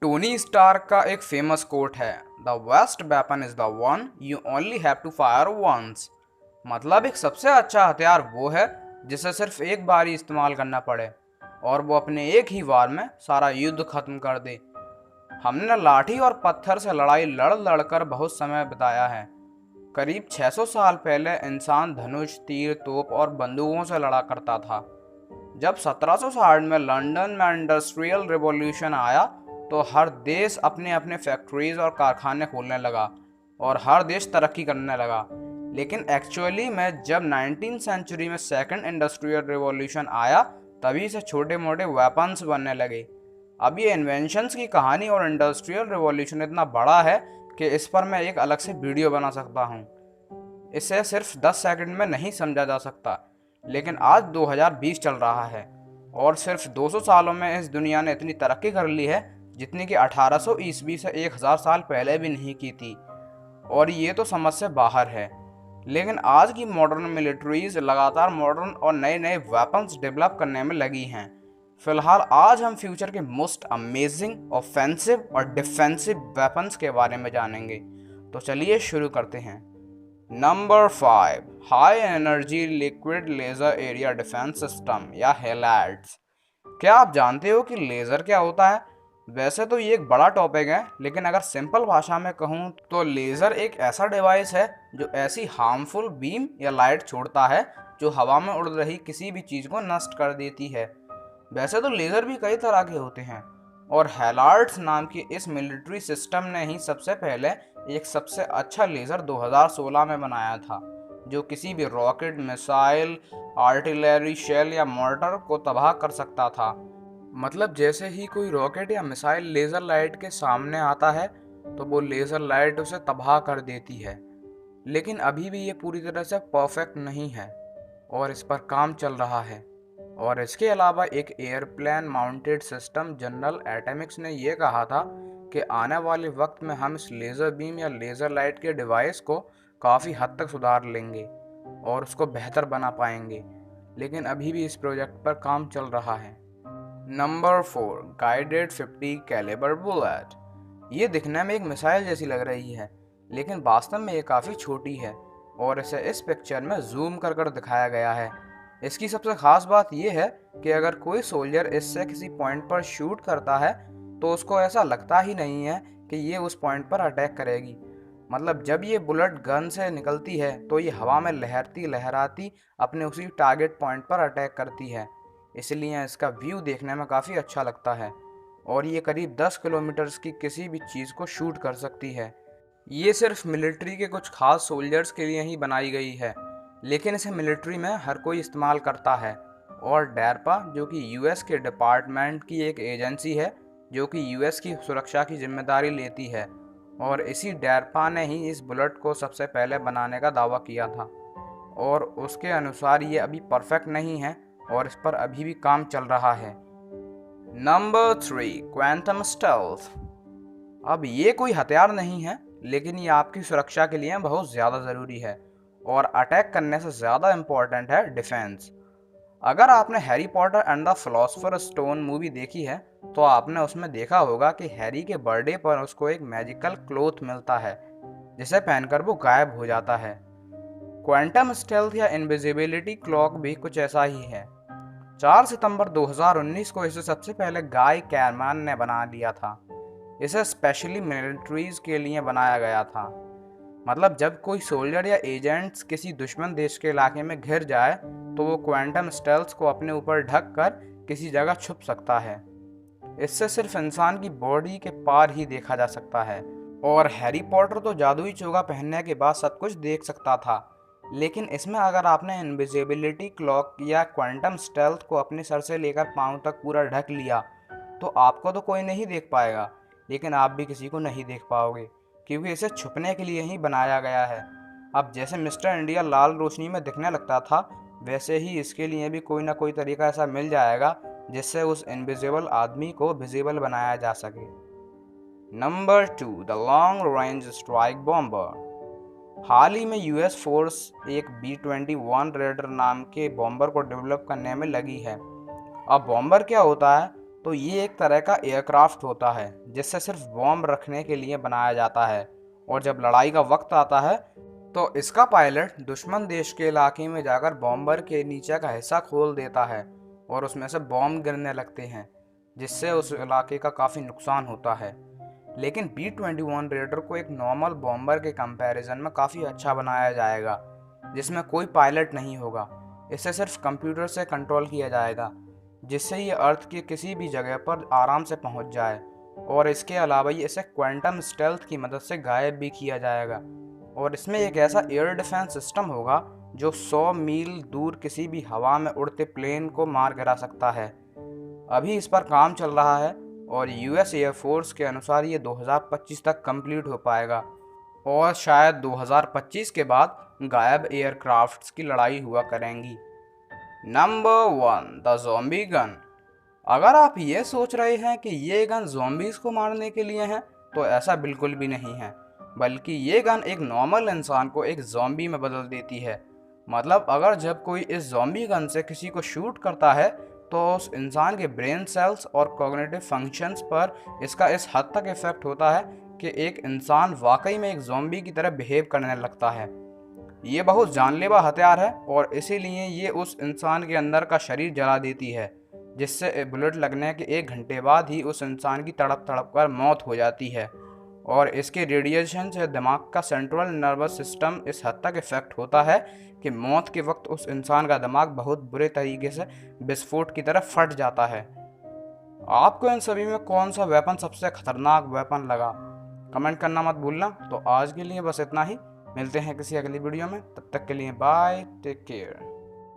Tony Stark का एक famous quote है, the best weapon is the one you only have to fire once. मतलब एक सबसे अच्छा हथियार वो है जिसे सिर्फ एक बार ही इस्तेमाल करना पड़े और वो अपने एक ही वार में सारा युद्ध खत्म कर दे। हमने लाठी और पत्थर से लड़ाई लड़ लड़कर बहुत समय बिताया है। करीब 600 साल पहले इंसान धनुष, तीर, तोप और बंदूकों से लड़ा करता था। जब 1760 में लंदन में इंडस्ट्रियल रिवॉल्यूशन आया तो हर देश अपने अपने फैक्ट्रीज और कारखाने खोलने लगा और हर देश तरक्की करने लगा। लेकिन एक्चुअली में जब 19th सेंचुरी में सेकंड इंडस्ट्रियल रिवॉल्यूशन आया तभी से छोटे मोटे वेपन्स बनने लगे। अब ये इन्वेंशंस की कहानी और इंडस्ट्रियल रिवॉल्यूशन इतना बड़ा है कि इस पर मैं एक अलग से वीडियो बना सकता हूँ। इसे सिर्फ 10 सेकंड में नहीं समझा जा सकता। लेकिन आज 2020 चल रहा है और सिर्फ 200 सालों में इस दुनिया ने इतनी तरक्की कर ली है जितनी कि 1800 ईस्वी से 1000 साल पहले भी नहीं की थी। और ये तो समझ से बाहर है। लेकिन आज की मॉडर्न मिलिट्रीज लगातार मॉडर्न और नए नए वेपन्स डेवलप करने में लगी हैं। फिलहाल आज हम फ्यूचर के मोस्ट अमेजिंग ऑफेंसिव और डिफेंसिव वेपन्स के बारे में जानेंगे। तो चलिए शुरू करते हैं। Number 5, high energy liquid laser area defence system या हैलाड्स। क्या आप जानते हो कि लेज़र क्या होता है? वैसे तो ये एक बड़ा टॉपिक है, लेकिन अगर सिंपल भाषा में कहूँ तो लेज़र एक ऐसा डिवाइस है जो ऐसी हार्मफुल बीम या लाइट छोड़ता है जो हवा में उड़ रही किसी भी चीज़ को नष्ट कर देती है। वैसे तो लेज़र भी कई तरह के होते हैं और हैलार्ड्स नाम की इस मिलिट्री सिस्टम ने ही सबसे पहले एक सबसे अच्छा लेज़र 2016 में बनाया था जो किसी भी रॉकेट, मिसाइल, आर्टिलरी शेल या मोर्टर को तबाह कर सकता था। मतलब जैसे ही कोई रॉकेट या मिसाइल लेज़र लाइट के सामने आता है तो वो लेज़र लाइट उसे तबाह कर देती है। लेकिन अभी भी ये पूरी तरह से परफेक्ट नहीं है और इस पर काम चल रहा है। और इसके अलावा एक airplane mounted system general Atomics ने यह कहा था कि आने वाले वक्त में हम इस लेज़र बीम या लेज़र लाइट के डिवाइस को काफ़ी हद तक सुधार लेंगे और उसको बेहतर बना पाएंगे। लेकिन अभी भी इस प्रोजेक्ट पर काम चल रहा है। Number 4, guided 50 calibre bullet. ये दिखने में एक मिसाइल जैसी लग रही है, लेकिन वास्तव में ये काफ़ी छोटी है और इसे इस पिक्चर में जूम कर कर दिखाया गया है। इसकी सबसे ख़ास बात यह है कि अगर कोई सोल्जर इससे किसी पॉइंट पर शूट करता है तो उसको ऐसा लगता ही नहीं है कि ये उस पॉइंट पर अटैक करेगी। मतलब जब ये बुलेट गन से निकलती है तो ये हवा में लहरती लहराती अपने उसी टारगेट पॉइंट पर अटैक करती है। इसलिए इसका व्यू देखने में काफ़ी अच्छा लगता है और ये करीब 10 किलोमीटर की किसी भी चीज़ को शूट कर सकती है। ये सिर्फ मिलिट्री के कुछ खास सोल्जर्स के लिए ही बनाई गई है, लेकिन इसे मिलिट्री में हर कोई इस्तेमाल करता है। और डेरपा जो कि यूएस के डिपार्टमेंट की एक एजेंसी है जो कि यूएस की सुरक्षा की जिम्मेदारी लेती है, और इसी डेरपा ने ही इस बुलेट को सबसे पहले बनाने का दावा किया था। और उसके अनुसार ये अभी परफेक्ट नहीं है और इस पर अभी भी काम चल रहा है। Number 3, quantum stealth. अब ये कोई हथियार नहीं है, लेकिन ये आपकी सुरक्षा के लिए बहुत ज़्यादा ज़रूरी है और अटैक करने से ज़्यादा इम्पोर्टेंट है डिफेंस। अगर आपने Harry Potter and the philosopher stone movie देखी है तो आपने उसमें देखा होगा कि हैरी के बर्थडे पर उसको एक मैजिकल क्लोथ मिलता है जिसे पहनकर वो गायब हो जाता है। क्वांटम स्टेल्थ या इनविजिबिलिटी क्लॉक भी कुछ ऐसा ही है। 4 सितंबर 2019 को इसे सबसे पहले गाय कैरमैन ने बना दिया था। इसे स्पेशली मिलिट्रीज के लिए बनाया गया था। मतलब जब कोई सोल्जर या एजेंट्स किसी दुश्मन देश के इलाके में घिर जाए तो वो क्वांटम स्टेल्थ को अपने ऊपर ढक कर किसी जगह छुप सकता है। इससे सिर्फ इंसान की बॉडी के पार ही देखा जा सकता है। और हैरी पॉटर तो जादुई चोगा पहनने के बाद सब कुछ देख सकता था, लेकिन इसमें अगर आपने इनविजिबिलिटी क्लॉक या क्वांटम स्टेल्थ को अपने सर से लेकर पाँव तक पूरा ढक लिया तो आपको तो कोई नहीं देख पाएगा, लेकिन आप भी किसी को नहीं देख पाओगे क्योंकि इसे छुपने के लिए ही बनाया गया है। अब जैसे मिस्टर इंडिया लाल रोशनी में दिखने लगता था, वैसे ही इसके लिए भी कोई ना कोई तरीका ऐसा मिल जाएगा जिससे उस इनविजिबल आदमी को विजिबल बनाया जा सके। Number 2, the long range strike bomber. हाल ही में यूएस फोर्स एक B-21 रेडर नाम के बॉम्बर को डेवलप करने में लगी है। अब बॉम्बर क्या होता है? तो ये एक तरह का एयरक्राफ्ट होता है जिससे सिर्फ बॉम्ब रखने के लिए बनाया जाता है, और जब लड़ाई का वक्त आता है तो इसका पायलट दुश्मन देश के इलाके में जाकर बॉम्बर के नीचे का हिस्सा खोल देता है और उसमें से बॉम्ब गिरने लगते हैं, जिससे उस इलाके का काफ़ी नुकसान होता है। लेकिन B-21 रेडर को एक नॉर्मल बॉम्बर के कंपैरिजन में काफ़ी अच्छा बनाया जाएगा, जिसमें कोई पायलट नहीं होगा। इसे सिर्फ कंप्यूटर से कंट्रोल किया जाएगा, जिससे ये अर्थ की किसी भी जगह पर आराम से पहुंच जाए। और इसके अलावा ये इसे क्वांटम स्टेल्थ की मदद से गायब भी किया जाएगा। और इसमें एक ऐसा एयर डिफेंस सिस्टम होगा जो 100 मील दूर किसी भी हवा में उड़ते प्लेन को मार गिरा सकता है। अभी इस पर काम चल रहा है और यूएस एयरफोर्स के अनुसार ये 2025 तक कंप्लीट हो पाएगा, और शायद 2025 के बाद गायब एयरक्राफ्ट्स की लड़ाई हुआ करेंगी। Number 1, the zombie gun. अगर आप ये सोच रहे हैं कि ये गन ज़ॉम्बीज़ को मारने के लिए है, तो ऐसा बिल्कुल भी नहीं है, बल्कि ये गन एक नॉर्मल इंसान को एक ज़ॉम्बी में बदल देती है। मतलब अगर जब कोई इस ज़ॉम्बी गन से किसी को शूट करता है तो उस इंसान के ब्रेन सेल्स और कॉग्निटिव फंक्शंस पर इसका इस हद तक इफेक्ट होता है कि एक इंसान वाकई में एक ज़ॉम्बी की तरह बिहेव करने लगता है। ये बहुत जानलेवा हथियार है और इसीलिए ये उस इंसान के अंदर का शरीर जला देती है, जिससे बुलेट लगने के 1 घंटे बाद ही उस इंसान की तड़प तड़प कर मौत हो जाती है। और इसके रेडिएशन से दिमाग का सेंट्रल नर्वस सिस्टम इस हद तक इफेक्ट होता है कि मौत के वक्त उस इंसान का दिमाग बहुत बुरे तरीके से विस्फोट की तरह फट जाता है। आपको इन सभी में कौन सा वेपन सबसे खतरनाक वेपन लगा, कमेंट करना मत भूलना। तो आज के लिए बस इतना ही, मिलते हैं किसी अगली वीडियो में, तब तक के लिए बाय, टेक केयर।